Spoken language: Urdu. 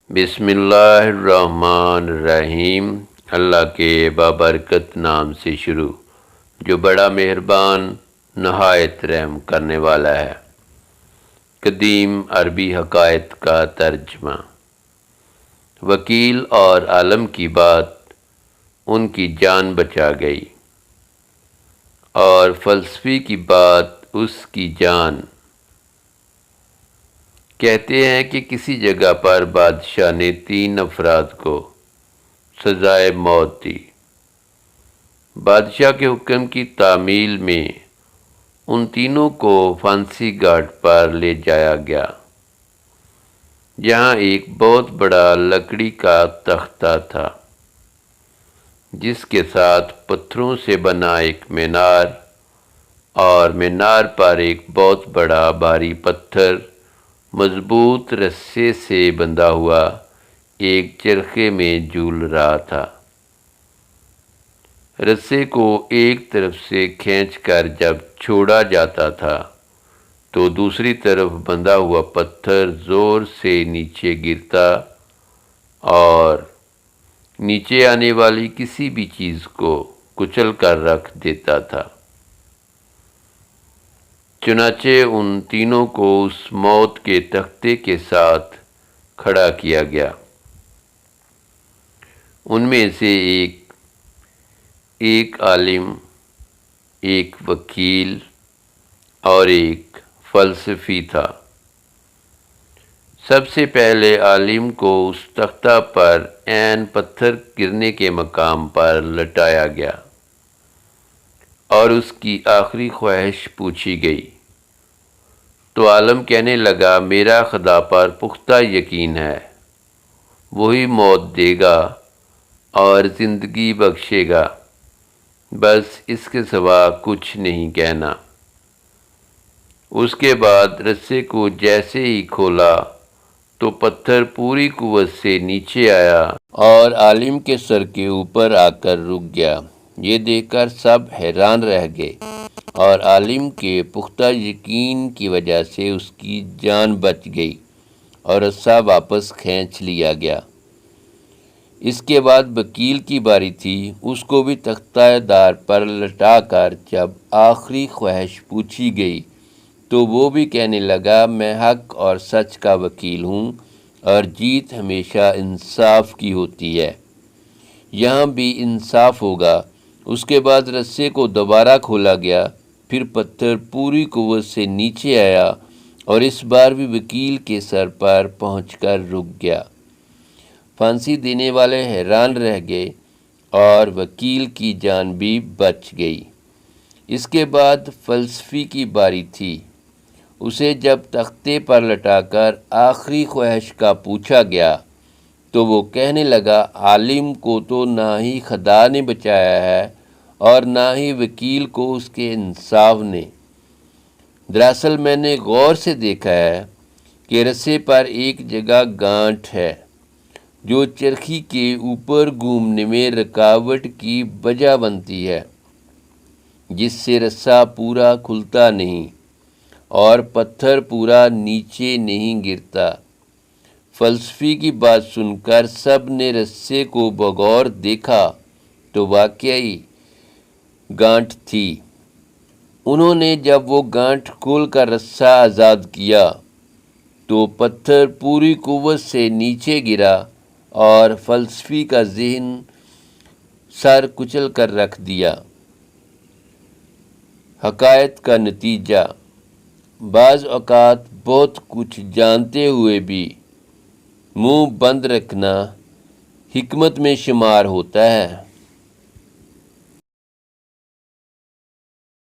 بسم اللہ الرحمن الرحیم۔ اللہ کے بابرکت نام سے شروع جو بڑا مہربان نہایت رحم کرنے والا ہے۔ قدیم عربی حکایت کا ترجمہ۔ وکیل اور عالم کی بات ان کی جان بچا گئی، اور فلسفی کی بات اس کی جان۔ کہتے ہیں کہ کسی جگہ پر بادشاہ نے 3 افراد کو سزائے موت دی۔ بادشاہ کے حکم کی تعمیل میں ان تینوں کو پھانسی گھاٹ پر لے جایا گیا، جہاں ایک بہت بڑا لکڑی کا تختہ تھا، جس کے ساتھ پتھروں سے بنا ایک مینار، اور مینار پر ایک بہت بڑا بھاری پتھر مضبوط رسے سے بندھا ہوا ایک چرخے میں جھول رہا تھا۔ رسے کو ایک طرف سے کھینچ کر جب چھوڑا جاتا تھا تو دوسری طرف بندھا ہوا پتھر زور سے نیچے گرتا اور نیچے آنے والی کسی بھی چیز کو کچل کر رکھ دیتا تھا۔ چنانچہ ان تینوں کو اس موت کے تختے کے ساتھ کھڑا کیا گیا۔ ان میں سے ایک عالم، ایک وکیل اور ایک فلسفی تھا۔ سب سے پہلے عالم کو اس تختہ پر عین پتھر گرنے کے مقام پر لٹایا گیا اور اس کی آخری خواہش پوچھی گئی تو عالم کہنے لگا، میرا خدا پر پختہ یقین ہے، وہی موت دے گا اور زندگی بخشے گا، بس اس کے سوا کچھ نہیں کہنا۔ اس کے بعد رسے کو جیسے ہی کھولا تو پتھر پوری قوت سے نیچے آیا اور عالم کے سر کے اوپر آ کر رک گیا۔ یہ دیکھ کر سب حیران رہ گئے، اور عالم کے پختہ یقین کی وجہ سے اس کی جان بچ گئی اور رسا واپس کھینچ لیا گیا۔ اس کے بعد وکیل کی باری تھی۔ اس کو بھی تختہ دار پر لٹا کر جب آخری خواہش پوچھی گئی تو وہ بھی کہنے لگا، میں حق اور سچ کا وکیل ہوں، اور جیت ہمیشہ انصاف کی ہوتی ہے، یہاں بھی انصاف ہوگا۔ اس کے بعد رسے کو دوبارہ کھولا گیا، پھر پتھر پوری قوت سے نیچے آیا اور اس بار بھی وکیل کے سر پر پہنچ کر رک گیا۔ پھانسی دینے والے حیران رہ گئے اور وکیل کی جان بھی بچ گئی۔ اس کے بعد فلسفی کی باری تھی۔ اسے جب تختے پر لٹا کر آخری خواہش کا پوچھا گیا تو وہ کہنے لگا، عالم کو تو نہ ہی خدا نے بچایا ہے اور نہ ہی وکیل کو اس کے انصاف نے۔ دراصل میں نے غور سے دیکھا ہے کہ رسے پر ایک جگہ گانٹھ ہے جو چرخی کے اوپر گھومنے میں رکاوٹ کی وجہ بنتی ہے، جس سے رسا پورا کھلتا نہیں اور پتھر پورا نیچے نہیں گرتا۔ فلسفی کی بات سن کر سب نے رسے کو بغور دیکھا تو واقعی گانٹھ تھی۔ انہوں نے جب وہ گانٹھ کھول کر رسا آزاد کیا تو پتھر پوری قوت سے نیچے گرا اور فلسفی کا ذہن سر کچل کر رکھ دیا۔ حکایت کا نتیجہ: بعض اوقات بہت کچھ جانتے ہوئے بھی منہ بند رکھنا حکمت میں شمار ہوتا ہے۔